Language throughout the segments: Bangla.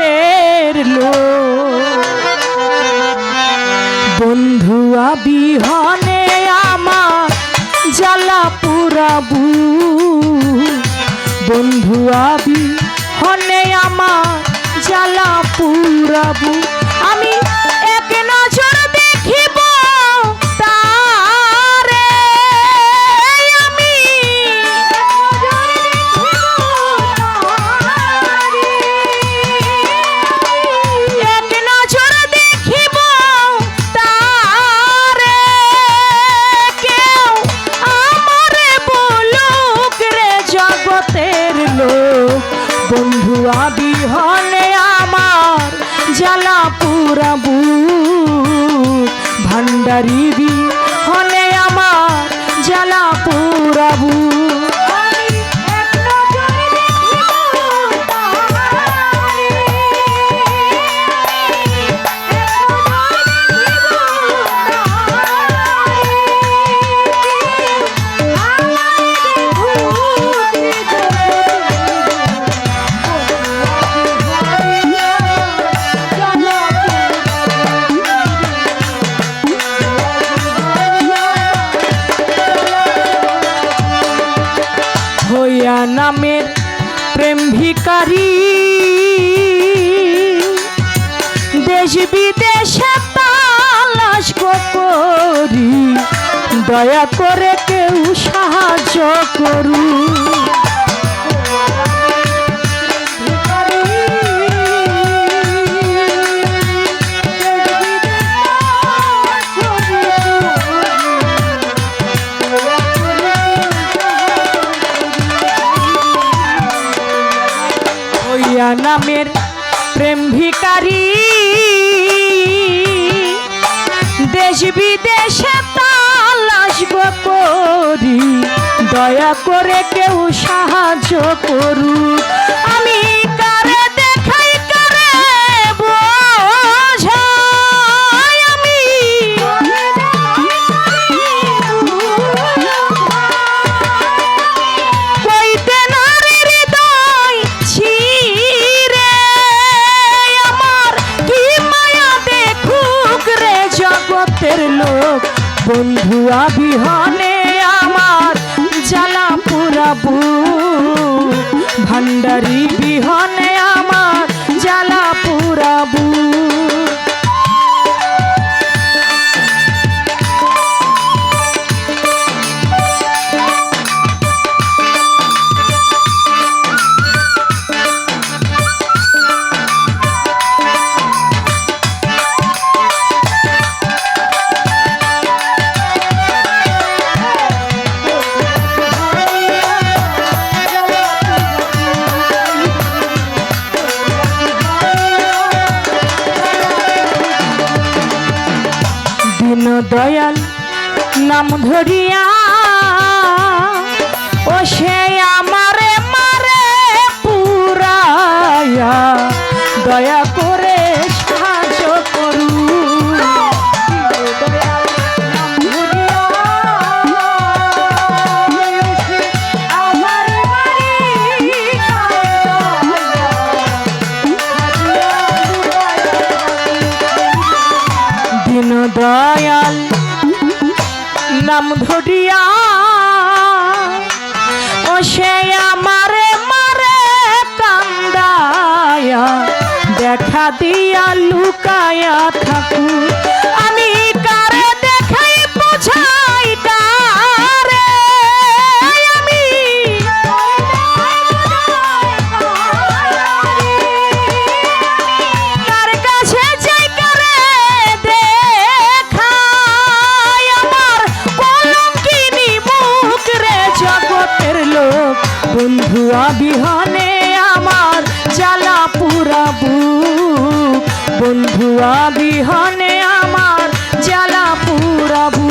জগতের লোক। বন্ধুয়া বিহনে আমার জ্বালা পুরাবু, বন্ধুয়া বিহনে আমার জ্বালা পুরাবু। আমি এক নজর দেখিব তারে, আমি এক নজর দেখিব তারে, কেউ আমারে বলুক রে জগতের লোক। বন্ধুয়া বিহনে আমার জ্বালা পুরাবু, ভান্ডারি বিহনে আমার জ্বালা পুরাবু। হইয়া নামের প্রেম ভিখারি, দেশ বিদেশে তালাশ করি, দয়া করে কেউ সাহায্য করু। নামের প্রেম ভিখারি, দেশ বিদেশে তালাশ করি, দয়া করে কেউ সাহায্য করু। আমি কারে দেখাই কারে বোঝাই, আমি কইতে নারী হৃদয় ছিঁড়ে, আমার কি মায়া দেখুক রে জগতের লোক। বন্ধুয়া বিহনে আমার জ্বালা পুরাবু, ভান্ডারি বিহনে আমার জ্বালা পুরাবু। দয়াল নাম ধরিয়া ও সে আমারে মারে পুরায়া, দয়া করে সাহায্য করু। দিন দয়াল নাম ধরিয়া ও সে আমারে মারে কান্দায়া, দেখা দিয়া লুকায়া থাকু। আমি কারে দেখাই বুঝাই কারে, আমি কার কাছে যাই কারে দেখাই, আমার কলঙ্কিনী মুখ রে জগতের লোক। বন্ধুয়া বিহনে আমার জ্বালা পুরাবু, বন্ধুয়া বিহনে আমার জ্বালা পুরাবু।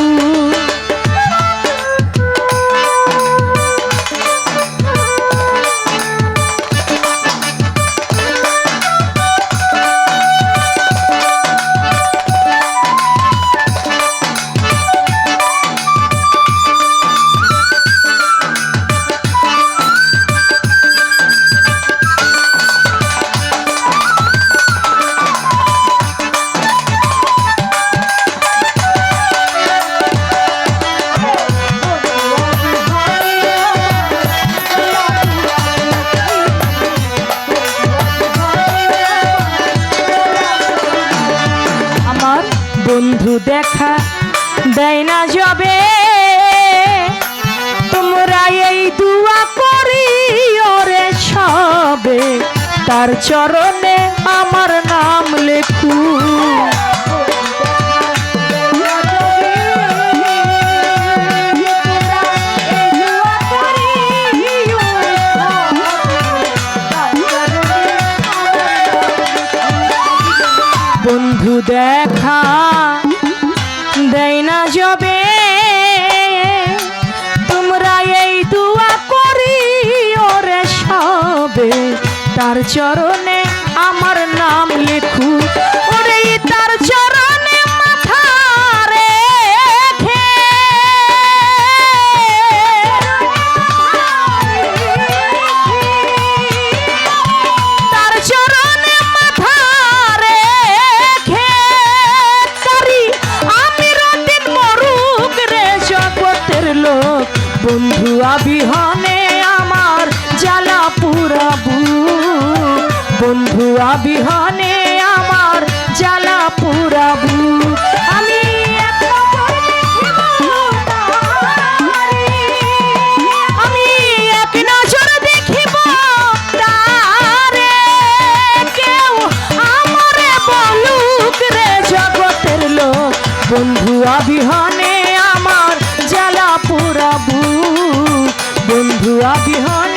বন্ধু দেখা দেয় না যবে তোমরা এই দুয়া করি ওরে সবে তার চরণে আমার নাম লেখু বন্ধু দেখা দেয় না যবে তোমরা এই দুয়া করি ওরে সবে তার চরণে আমার নাম লেখু ওরে তার চরণে মাথা রেখে তার চরণে মাথা রেখে করি আমি রাতিন মরুক রে জগতের লোক বন্ধু আবিহনে আমার জ্বালা পুরাবু বন্ধু আবিহনে আমার জ্বালা পুরাবু আমি এক নজর দেখিব তারে কেউ আমারে বলুক রে জগতের লোক বন্ধু আবিহনে আমার জ্বালা পুরাবু বন্ধু আবিহনে